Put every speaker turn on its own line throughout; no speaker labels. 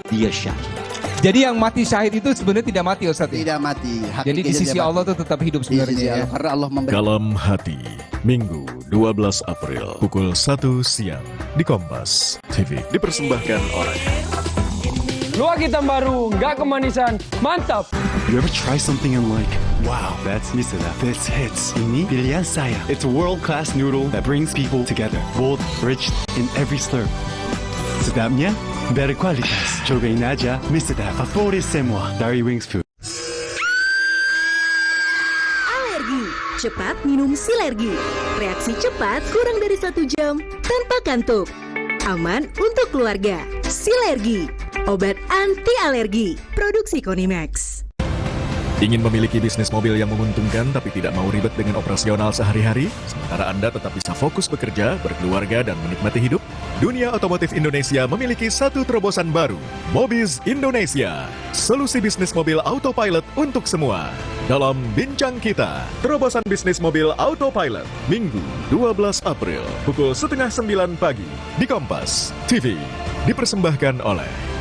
dia syahid.
Jadi yang mati syahid itu sebenarnya tidak mati, Ustaz?
Tidak mati.
Jadi di sisi Allah itu tetap hidup sebenarnya ya.
Karena Allah memberi.
Dalam Hati, Minggu 12 April pukul 1 siang di Kompas TV. Dipersembahkan oleh
Luak hitam baru, nggak kemanisan, mantap.
You ever try something and like, wow, that's Miseda. This hits. Ini pilihan saya. It's a world-class noodle that brings people together. Bold, rich in every slurp. Sedapnya, berkualitas. Cobain aja Miseda. Favorit semua dari Wings Food.
Alergi. Cepat minum Silergi. Reaksi cepat kurang dari 1 jam tanpa kantuk. Aman untuk keluarga. Silergi. Obat anti alergi. Produksi Konimax.
ingin memiliki bisnis mobil yang menguntungkan tapi tidak mau ribet dengan operasional sehari-hari, sementara Anda tetap bisa fokus bekerja, berkeluarga, dan menikmati hidup? Dunia otomotif Indonesia memiliki satu terobosan baru, Mobiz Indonesia, solusi bisnis mobil autopilot untuk semua. Dalam Bincang Kita, terobosan bisnis mobil autopilot, Minggu 12 April, pukul 8:30 pagi, di Kompas TV, dipersembahkan oleh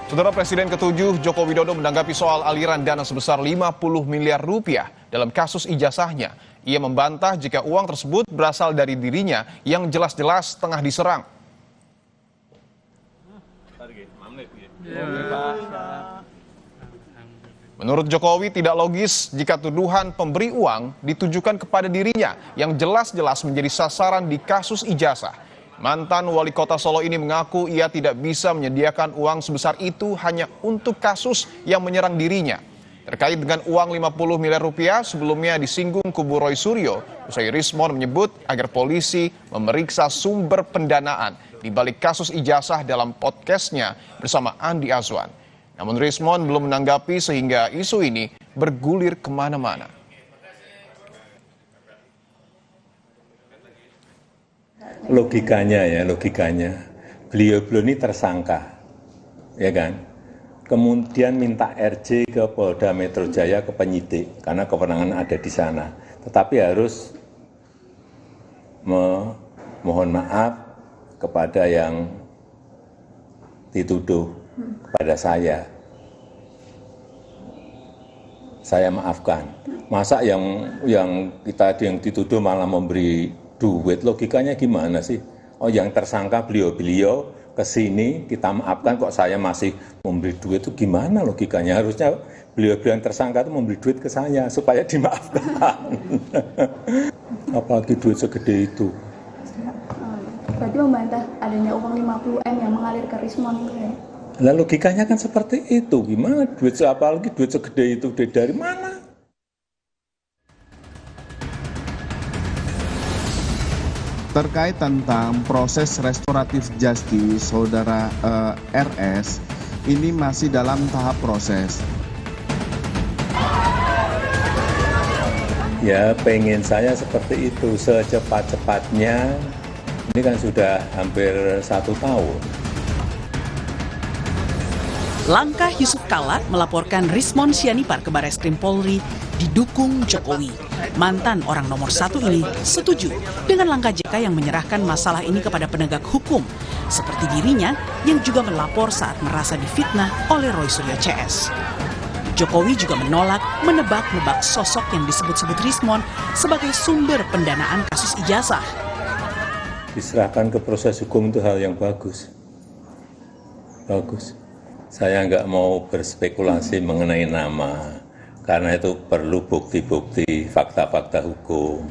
Saudara Presiden ke-7 Joko Widodo menanggapi soal aliran dana sebesar 50 miliar rupiah dalam kasus ijazahnya. Ia membantah jika uang tersebut berasal dari dirinya yang jelas-jelas tengah diserang. Menurut Jokowi tidak logis jika tuduhan pemberi uang ditujukan kepada dirinya yang jelas-jelas menjadi sasaran di kasus ijazah. Mantan wali kota Solo ini mengaku ia tidak bisa menyediakan uang sebesar itu hanya untuk kasus yang menyerang dirinya. Terkait dengan uang 50 miliar rupiah sebelumnya disinggung kubu Roy Suryo, usai Rismon menyebut agar polisi memeriksa sumber pendanaan di balik kasus ijazah dalam podcastnya bersama Andi Azwan. Namun Rismon belum menanggapi sehingga isu ini bergulir kemana-mana.
Logikanya beliau ini tersangka, ya kan? Kemudian minta RJ ke Polda Metro Jaya, ke penyidik, karena kewenangan ada di sana. Tetapi harus mohon maaf kepada yang dituduh, kepada saya. Saya maafkan. Masa yang yang dituduh malah memberi duit, logikanya gimana sih? Oh, yang tersangka beliau-beliau ke sini, kita maafkan, kok saya masih memberi duit, itu gimana logikanya? Harusnya beliau-beliau yang tersangka itu memberi duit ke saya supaya dimaafkan. Apalagi duit segede itu.
Berarti membantah adanya uang 50M yang mengalir ke Rismon itu ya?
Lah logikanya kan seperti itu. Gimana duit, apalagi duit segede itu dari mana?
Terkait tentang proses restoratif justice, saudara RS, ini masih dalam tahap proses.
Ya, pengen saya seperti itu, secepat-cepatnya. Ini kan sudah hampir 1 tahun.
Langkah Yusuf Kala melaporkan Rismon Sianipar ke Barreskrim Polri didukung Jokowi. Mantan orang nomor 1 ini setuju dengan langkah JK yang menyerahkan masalah ini kepada penegak hukum, seperti dirinya yang juga melapor saat merasa difitnah oleh Roy Suryo CS. Jokowi juga menolak menebak-nebak sosok yang disebut-sebut Rismon sebagai sumber pendanaan kasus ijazah.
Diserahkan ke proses hukum itu hal yang bagus. Bagus. Saya nggak mau berspekulasi mengenai nama, karena itu perlu bukti-bukti, fakta-fakta hukum.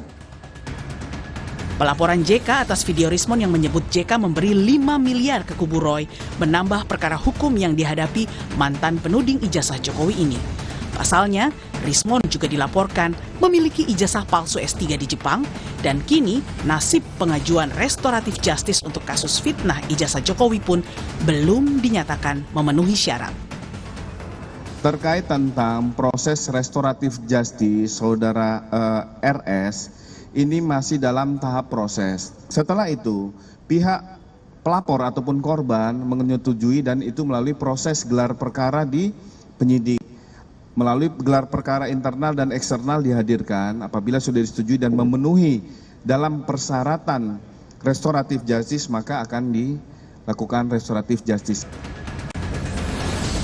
Pelaporan JK atas video Rismon yang menyebut JK memberi 5 miliar ke kubu Roy menambah perkara hukum yang dihadapi mantan penuding ijazah Jokowi ini. Pasalnya, Rismon juga dilaporkan memiliki ijazah palsu S3 di Jepang dan kini nasib pengajuan restoratif justice untuk kasus fitnah ijazah Jokowi pun belum dinyatakan memenuhi syarat.
Terkait tentang proses restoratif justice, saudara RS, ini masih dalam tahap proses. Setelah itu, pihak pelapor ataupun korban menyetujui dan itu melalui proses gelar perkara di penyidik. melalui gelar perkara internal dan eksternal dihadirkan apabila sudah disetujui dan memenuhi dalam persyaratan restoratif justice maka akan dilakukan restoratif justice.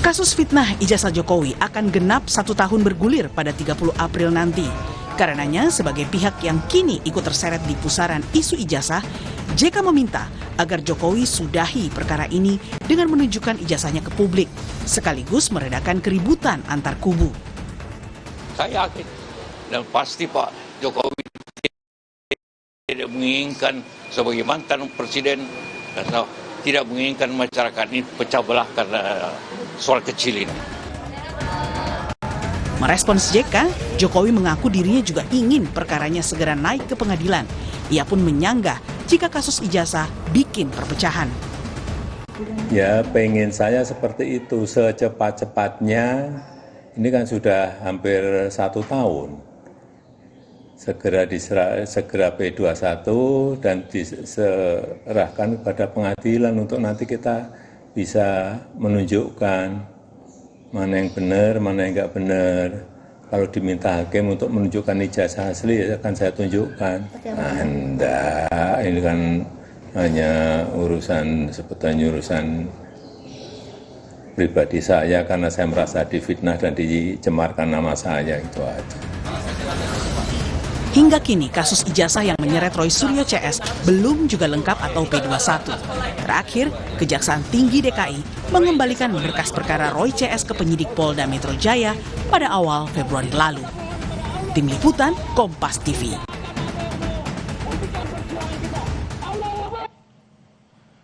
Kasus fitnah ijazah Jokowi akan genap 1 tahun bergulir pada 30 April nanti. Karenanya sebagai pihak yang kini ikut terseret di pusaran isu ijazah, JK meminta agar Jokowi sudahi perkara ini dengan menunjukkan ijazahnya ke publik, sekaligus meredakan keributan antar kubu.
Saya yakin dan pasti Pak Jokowi tidak menginginkan sebagai mantan presiden dan tidak menginginkan masyarakat ini pecah belah karena soal kecil ini.
Merespons JK, Jokowi mengaku dirinya juga ingin perkaranya segera naik ke pengadilan. Ia pun menyanggah jika kasus ijazah bikin perpecahan.
Ya, pengen saya seperti itu secepat-cepatnya. Ini kan sudah hampir 1 tahun. Segera P21 dan diserahkan kepada pengadilan untuk nanti kita bisa menunjukkan mana yang benar, mana yang enggak benar. Kalau diminta hakim untuk menunjukkan ijazah asli, ya akan saya tunjukkan. Enggak, ini kan hanya sebetulnya urusan pribadi saya karena saya merasa difitnah dan dicemarkan nama saya, itu aja.
Hingga kini kasus ijazah yang menyeret Roy Suryo CS belum juga lengkap atau P21. Terakhir, Kejaksaan Tinggi DKI mengembalikan berkas perkara Roy CS ke penyidik Polda Metro Jaya pada awal Februari lalu. Tim Liputan, Kompas TV.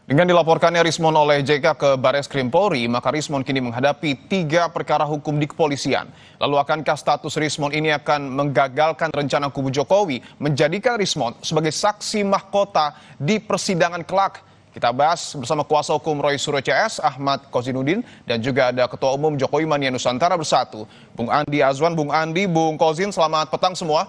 Dengan dilaporkannya Rismon oleh JK ke Bareskrim Polri, maka Rismon kini menghadapi 3 perkara hukum di kepolisian. Lalu akankah status Rismon ini akan menggagalkan rencana kubu Jokowi menjadikan Rismon sebagai saksi mahkota di persidangan kelak? Kita bahas bersama kuasa hukum Roy Suryo CS, Ahmad Kozinudin, dan juga ada Ketua Umum Jokowi Mania Nusantara Bersatu, Bung Andi Azwan. Bung Andi, Bung Kozin, selamat petang semua.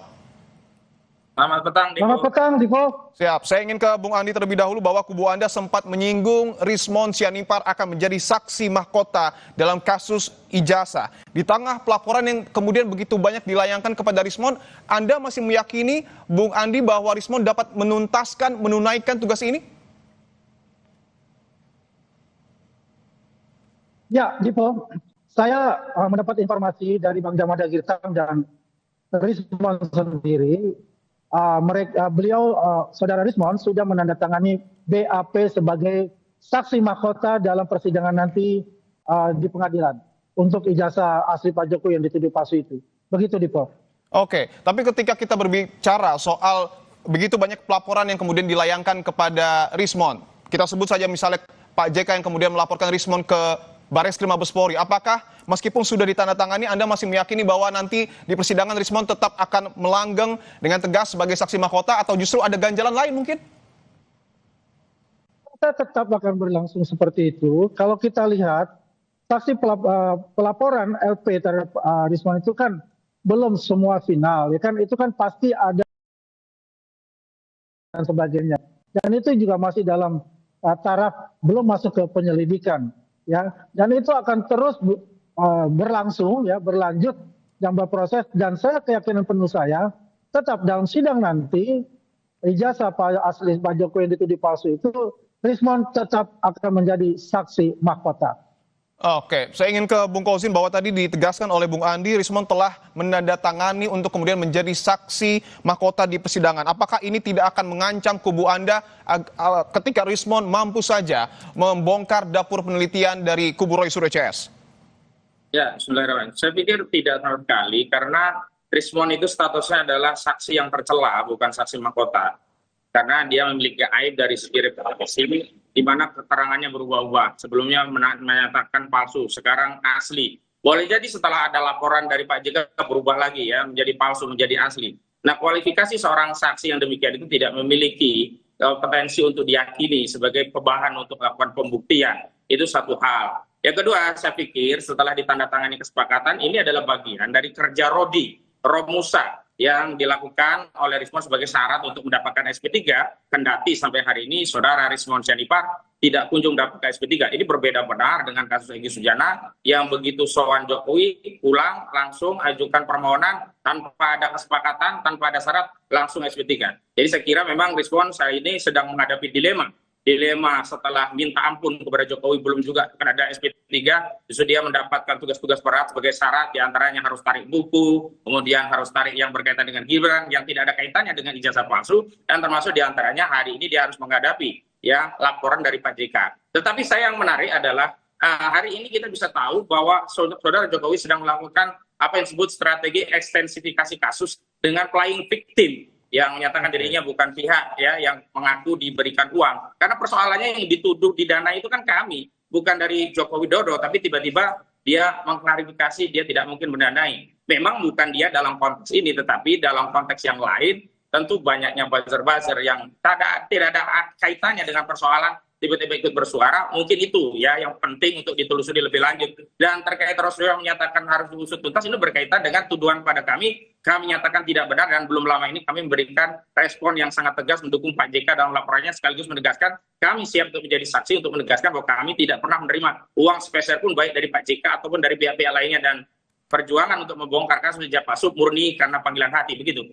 Selamat petang, Dipo.
Selamat petang, Dipo.
Siap, saya ingin ke Bung Andi terlebih dahulu bahwa kubu Anda sempat menyinggung Rismon Sianipar akan menjadi saksi mahkota dalam kasus ijazah. Di tengah pelaporan yang kemudian begitu banyak dilayangkan kepada Rismon, Anda masih meyakini, Bung Andi, bahwa Rismon dapat menunaikan tugas ini?
Ya, Dipo. Saya mendapat informasi dari Bang Jamada Girtang dan Rismon sendiri. Saudara Rismon sudah menandatangani BAP sebagai saksi mahkota dalam persidangan nanti di pengadilan untuk ijazah asli Pak Jokowi yang dituduh palsu itu. Begitu, Dipo.
Oke, tapi ketika kita berbicara soal begitu banyak pelaporan yang kemudian dilayangkan kepada Rismon, kita sebut saja misalnya Pak JK yang kemudian melaporkan Rismon ke Bareskrim Mabes Polri, apakah meskipun sudah ditandatangani Anda masih meyakini bahwa nanti di persidangan Rismon tetap akan melanggeng dengan tegas sebagai saksi mahkota atau justru ada ganjalan lain mungkin?
Kita tetap akan berlangsung seperti itu. Kalau kita lihat saksi pelaporan LP terhadap Rismon itu kan belum semua final, ya kan, itu kan pasti ada dan sebagainya. Dan itu juga masih dalam taraf belum masuk ke penyelidikan. Ya, dan itu akan terus berlangsung, ya, berlanjut dan berproses. Dan saya keyakinan penuh saya tetap dalam sidang nanti ijazah asli Pak Jokowi yang dituduh palsu itu Rismon tetap akan menjadi saksi mahkota.
Oke, saya ingin ke Bung Kozin bahwa tadi ditegaskan oleh Bung Andi, Rismon telah menandatangani untuk kemudian menjadi saksi mahkota di persidangan. Apakah ini tidak akan mengancam kubu Anda ketika Rismon mampu saja membongkar dapur penelitian dari kubu Roy Suryo CS?
Ya, Bismillahirrahmanirrahim. Saya pikir tidak sama sekali karena Rismon itu statusnya adalah saksi yang tercela, bukan saksi mahkota. Karena dia memiliki aib dari segi reputasi, di mana keterangannya berubah-ubah. Sebelumnya menyatakan palsu, sekarang asli. Boleh jadi setelah ada laporan dari Pak JK berubah lagi, ya, menjadi palsu, menjadi asli. Nah, kualifikasi seorang saksi yang demikian itu tidak memiliki potensi untuk diyakini sebagai bahan untuk melakukan pembuktian. Itu satu hal. Yang kedua, saya pikir setelah ditandatangani kesepakatan, ini adalah bagian dari kerja Romusa yang dilakukan oleh Rismon sebagai syarat untuk mendapatkan SP3, kendati sampai hari ini saudara Rismon Sianipar tidak kunjung dapat SP3. Ini berbeda benar dengan kasus Egy Sujana yang begitu sowan Jokowi pulang langsung ajukan permohonan tanpa ada kesepakatan, tanpa ada syarat, langsung SP3. Jadi saya kira memang Rismon saat ini sedang menghadapi dilema setelah minta ampun kepada Jokowi belum juga akan ada SP3, justru dia mendapatkan tugas-tugas berat sebagai syarat, diantaranya harus tarik buku, kemudian harus tarik yang berkaitan dengan Gibran yang tidak ada kaitannya dengan ijazah palsu, dan termasuk diantaranya hari ini dia harus menghadapi ya laporan dari Pak JK. Tetapi saya yang menarik adalah hari ini kita bisa tahu bahwa saudara Jokowi sedang melakukan apa yang disebut strategi ekstensifikasi kasus dengan playing victim, yang menyatakan dirinya bukan pihak ya yang mengaku diberikan uang. Karena persoalannya yang dituduh didana itu kan kami, bukan dari Joko Widodo, tapi tiba-tiba dia mengklarifikasi dia tidak mungkin mendanai. Memang bukan dia dalam konteks ini, tetapi dalam konteks yang lain, tentu banyaknya buzzer-buzzer yang tidak ada kaitannya dengan persoalan tiba-tiba ikut bersuara, mungkin itu ya yang penting untuk ditelusuri lebih lanjut. Dan terkait Rasulullah yang menyatakan harus diusut tuntas, ini berkaitan dengan tuduhan pada kami nyatakan tidak benar, dan belum lama ini kami memberikan respon yang sangat tegas mendukung Pak JK dalam laporannya, sekaligus menegaskan kami siap untuk menjadi saksi untuk menegaskan bahwa kami tidak pernah menerima uang sepeser pun baik dari Pak JK ataupun dari pihak-pihak lainnya, dan perjuangan untuk membongkar kasus ijazah palsu murni karena panggilan hati, begitu.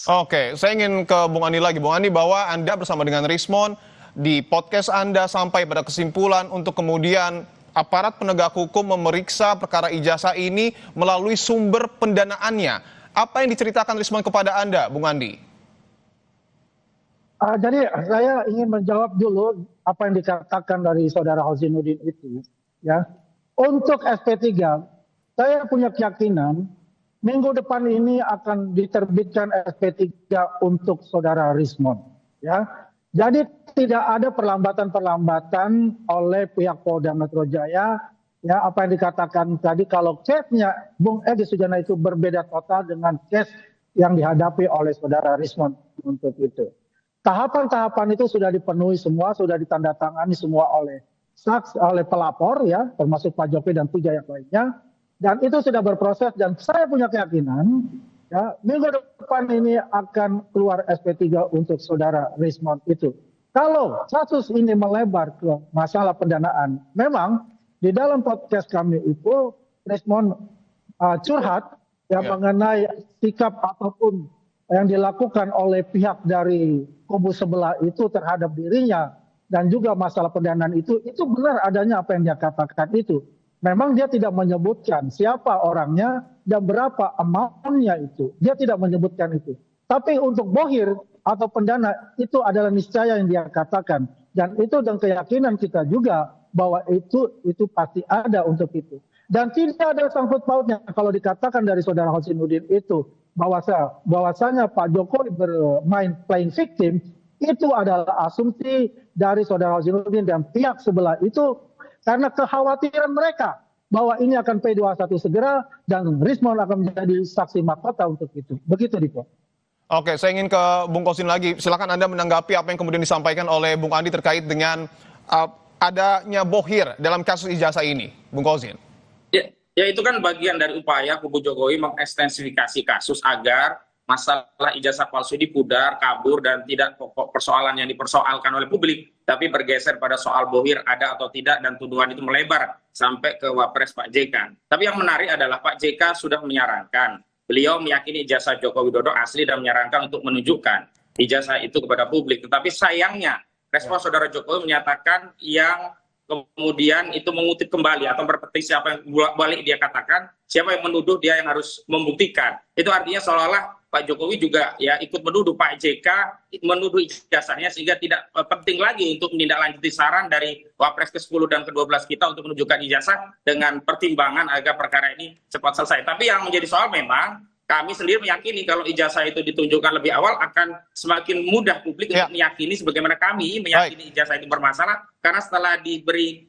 Oke, saya ingin ke Bung Andi lagi. Bung Andi, bahwa Anda bersama dengan Rismon di podcast Anda sampai pada kesimpulan untuk kemudian aparat penegak hukum memeriksa perkara ijazah ini melalui sumber pendanaannya. Apa yang diceritakan Rismon kepada Anda, Bung Andi?
Jadi saya ingin menjawab dulu apa yang dikatakan dari saudara Husainuddin itu. Ya, untuk SP3, saya punya keyakinan minggu depan ini akan diterbitkan SP3 untuk saudara Rismon. Ya, jadi tidak ada perlambatan-perlambatan oleh pihak Polda Metro Jaya. Ya, apa yang dikatakan tadi, kalau case-nya Bung Egy Sujana itu berbeda total dengan case yang dihadapi oleh saudara Rismon untuk itu. Tahapan-tahapan itu sudah dipenuhi semua, sudah ditandatangani semua oleh pelapor ya, termasuk Pak Jokowi dan 3 yang lainnya, dan itu sudah berproses, dan saya punya keyakinan ya minggu depan ini akan keluar SP3 untuk saudara Rismon itu. Kalau kasus ini melebar ke masalah pendanaan, memang di dalam podcast kami itu Rismon curhat ya mengenai sikap ataupun yang dilakukan oleh pihak dari kubu sebelah itu terhadap dirinya, dan juga masalah pendanaan itu benar adanya apa yang dia katakan itu. Memang dia tidak menyebutkan siapa orangnya dan berapa amount-nya itu. Dia tidak menyebutkan itu. Tapi untuk bohir atau pendana itu adalah niscaya yang dia katakan. Dan itu dan keyakinan kita juga bahwa itu pasti ada untuk itu. Dan tidak ada sangkut pautnya kalau dikatakan dari saudara Husainuddin itu bahwasanya Pak Jokowi bermain playing victim, itu adalah asumsi dari saudara Husainuddin dan pihak sebelah itu, karena kekhawatiran mereka bahwa ini akan P21 segera dan Rismon akan menjadi saksi mahkota untuk itu. Begitu, Diko.
Oke, saya ingin ke Bung Kosin lagi. Silakan Anda menanggapi apa yang kemudian disampaikan oleh Bung Andi terkait dengan adanya bohir dalam kasus ijazah ini, Bung Kosin.
Ya itu kan bagian dari upaya kubu Jokowi mengekstensifikasi kasus agar masalah ijazah palsu ini pudar, kabur, dan tidak pokok persoalan yang dipersoalkan oleh publik, tapi bergeser pada soal bohir ada atau tidak, dan tuduhan itu melebar sampai ke Wapres Pak JK. Tapi yang menarik adalah Pak JK sudah menyarankan, beliau meyakini ijazah Joko Widodo asli dan menyarankan untuk menunjukkan ijazah itu kepada publik. Tetapi sayangnya respon saudara Jokowi menyatakan yang kemudian itu mengutip kembali atau berpetisi apa yang balik dia katakan, siapa yang menuduh dia yang harus membuktikan. Itu artinya seolah-olah Pak Jokowi juga ya ikut menuduh Pak JK menuduh ijazahnya, sehingga tidak penting lagi untuk menindaklanjuti saran dari Wapres ke-10 dan ke-12 kita untuk menunjukkan ijazah dengan pertimbangan agar perkara ini cepat selesai. Tapi yang menjadi soal memang kami sendiri meyakini kalau ijazah itu ditunjukkan lebih awal akan semakin mudah publik untuk meyakini sebagaimana kami meyakini ijazah itu bermasalah, karena setelah diberi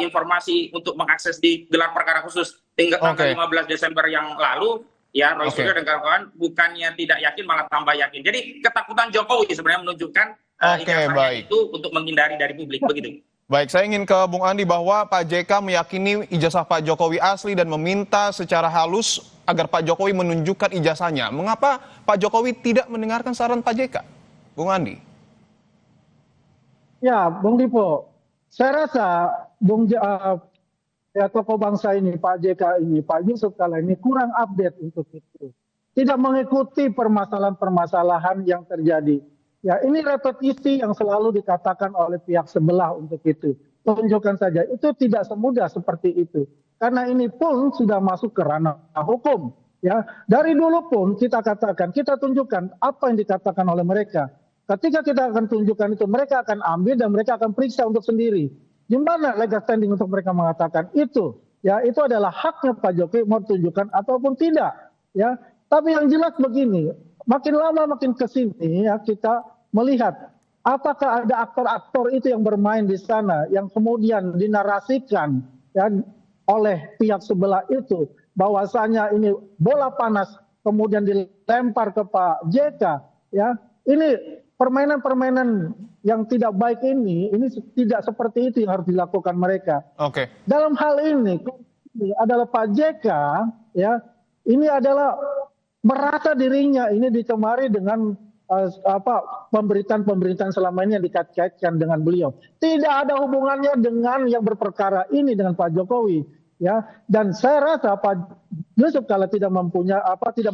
informasi untuk mengakses di gelar perkara khusus tanggal 15 Desember yang lalu, ya Roy Suryo dan kawan-kawan bukannya tidak yakin malah tambah yakin. Jadi ketakutan Jokowi sebenarnya menunjukkan ijazahnya itu untuk menghindari dari publik, begitu.
Baik, saya ingin ke Bung Andi bahwa Pak JK meyakini ijazah Pak Jokowi asli dan meminta secara halus agar Pak Jokowi menunjukkan ijazahnya. Mengapa Pak Jokowi tidak mendengarkan saran Pak JK? Bung Andi.
Ya, Bung Dipo, saya rasa tokoh bangsa ini, Pak JK ini, Pak Yusuf Kalla ini kurang update untuk itu. Tidak mengikuti permasalahan-permasalahan yang terjadi. Ya, ini repetisi yang selalu dikatakan oleh pihak sebelah untuk itu. Tunjukkan saja, itu tidak semudah seperti itu. Karena ini pun sudah masuk ke ranah hukum. Ya, dari dulu pun kita katakan, kita tunjukkan apa yang dikatakan oleh mereka. Ketika kita akan tunjukkan itu, mereka akan ambil dan mereka akan periksa untuk sendiri. Di mana legal standing untuk mereka mengatakan itu? Ya, itu adalah haknya Pak Jokowi mau tunjukkan ataupun tidak. Ya, tapi yang jelas begini, makin lama makin ke sini ya kita melihat apakah ada aktor-aktor itu yang bermain di sana yang kemudian dinarasikan ya oleh pihak sebelah itu bahwasanya ini bola panas kemudian dilempar ke Pak JK ya. Ini permainan-permainan yang tidak baik ini tidak seperti itu yang harus dilakukan mereka.
Oke.
Dalam hal ini adalah Pak JK ya, ini adalah merasa dirinya ini dicemari dengan pemberitaan selama ini yang dikait-kaitkan dengan beliau. Tidak ada hubungannya dengan yang berperkara ini dengan Pak Jokowi ya. Dan saya rasa Pak Yusuf Kalla tidak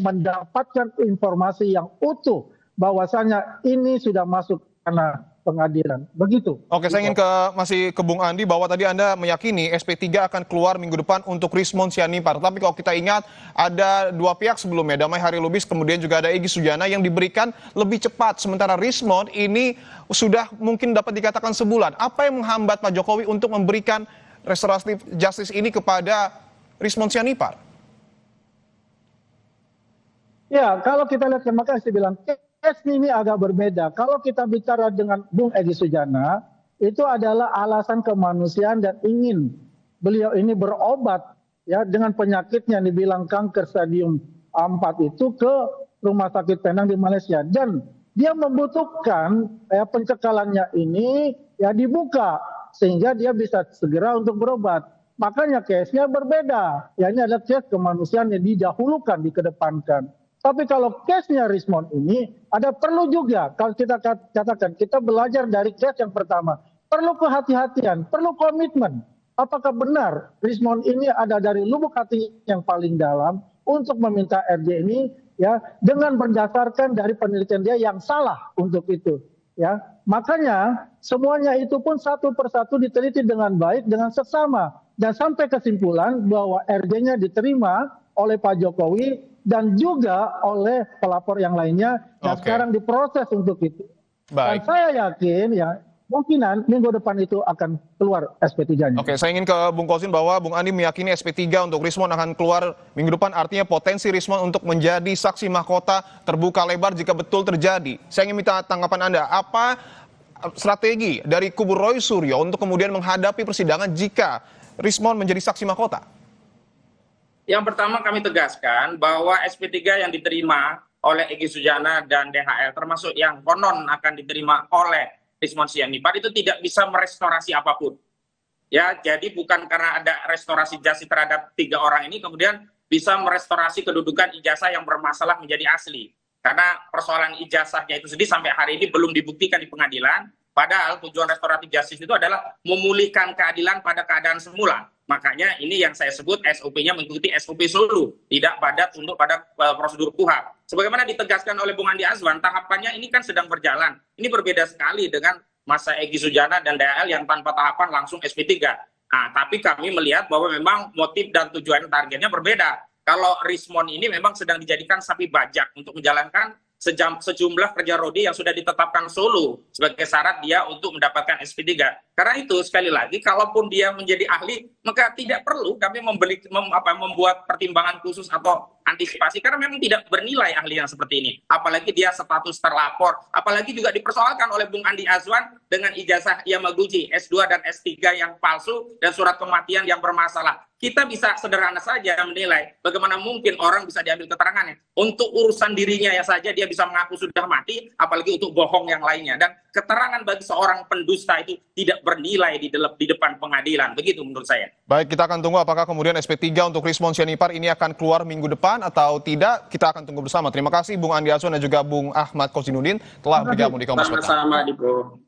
mendapatkan informasi yang utuh bahwasanya ini sudah masuk karena pengadilan. Begitu.
Oke, saya ingin masih ke Bung Andi bahwa tadi Anda meyakini SP3 akan keluar minggu depan untuk Rismond Sianipar. Tapi kalau kita ingat ada dua pihak sebelumnya, Damai Harilubis kemudian juga ada Egy Sujana yang diberikan lebih cepat. Sementara Rismond ini sudah mungkin dapat dikatakan sebulan. Apa yang menghambat Pak Jokowi untuk memberikan restoratif justice ini kepada Rismond Sianipar?
Ya, kalau kita lihat, makanya saya bilang case ini agak berbeda. Kalau kita bicara dengan Bung Egy Sujana, itu adalah alasan kemanusiaan dan ingin beliau ini berobat ya dengan penyakitnya yang dibilang kanker stadium 4 itu ke Rumah Sakit Penang di Malaysia. Dan dia membutuhkan pencekalannya ini ya dibuka sehingga dia bisa segera untuk berobat. Makanya case-nya berbeda. Ya, ini adalah case kemanusiaan yang didahulukan, dikedepankan. Tapi kalau case-nya Rismond ini ada perlu juga kalau kita katakan kita belajar dari case yang pertama. Perlu kehati-hatian, perlu komitmen. Apakah benar Rismond ini ada dari lubuk hati yang paling dalam untuk meminta RJ ini ya dengan berdasarkan dari penelitian dia yang salah untuk itu ya. Makanya semuanya itu pun satu persatu diteliti dengan baik dengan seksama dan sampai kesimpulan bahwa RJ-nya diterima oleh Pak Jokowi dan juga oleh pelapor yang lainnya dan sekarang diproses untuk itu.
Baik.
Dan saya yakin ya mungkinan minggu depan itu akan keluar SP3-nya.
Oke, saya ingin ke Bung Kosin bahwa Bung Andi meyakini SP3 untuk Rismond akan keluar minggu depan, artinya potensi Rismond untuk menjadi saksi mahkota terbuka lebar jika betul terjadi. Saya ingin minta tanggapan Anda, apa strategi dari kubu Roy Suryo untuk kemudian menghadapi persidangan jika Rismond menjadi saksi mahkota?
Yang pertama kami tegaskan bahwa SP3 yang diterima oleh Egy Sujana dan DHL termasuk yang konon akan diterima oleh Rismond Sianipar itu tidak bisa merestorasi apapun. Ya, jadi bukan karena ada restorasi justice terhadap 3 orang ini kemudian bisa merestorasi kedudukan ijazah yang bermasalah menjadi asli. Karena persoalan ijazahnya itu sendiri sampai hari ini belum dibuktikan di pengadilan. Padahal tujuan restoratif justice itu adalah memulihkan keadilan pada keadaan semula. Makanya ini yang saya sebut SOP-nya mengikuti SOP Solo, tidak pada tunduk pada prosedur KUHAP. Sebagaimana ditegaskan oleh Bung Andi Azwan, tahapannya ini kan sedang berjalan. Ini berbeda sekali dengan masa Egy Sujana dan DHL yang tanpa tahapan langsung SP3. Nah, tapi kami melihat bahwa memang motif dan tujuan targetnya berbeda. Kalau Rismond ini memang sedang dijadikan sapi bajak untuk menjalankan sejumlah kerja rodi yang sudah ditetapkan Solo sebagai syarat dia untuk mendapatkan SP3. Karena itu sekali lagi kalaupun dia menjadi ahli maka tidak perlu kami membuat pertimbangan khusus atau antisipasi karena memang tidak bernilai ahli yang seperti ini. Apalagi dia status terlapor, apalagi juga dipersoalkan oleh Bung Andi Azwan dengan ijazah Yamaguchi S2 dan S3 yang palsu dan surat kematian yang bermasalah. kita bisa sederhana saja menilai bagaimana mungkin orang bisa diambil keterangannya. Untuk urusan dirinya ya saja dia bisa mengaku sudah mati, apalagi untuk bohong yang lainnya. Dan keterangan bagi seorang pendusta itu tidak bernilai di depan pengadilan. Begitu menurut saya.
Baik, kita akan tunggu apakah kemudian SP3 untuk Rismon Sianipar ini akan keluar minggu depan atau tidak. Kita akan tunggu bersama. Terima kasih Bung Andi Aswan dan juga Bung Ahmad Kozinudin telah bergabung di Kompas Petang.
Sama-sama, Dipo.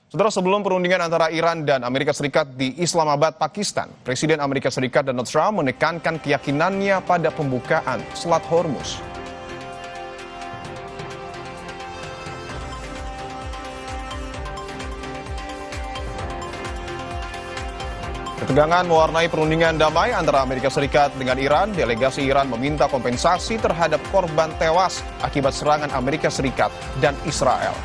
Saudara, sebelum perundingan antara Iran dan Amerika Serikat di Islamabad, Pakistan, Presiden Amerika Serikat Donald Trump menekankan keyakinannya pada pembukaan Selat Hormuz. Ketegangan mewarnai perundingan damai antara Amerika Serikat dengan Iran. Delegasi Iran meminta kompensasi terhadap korban tewas akibat serangan Amerika Serikat dan Israel.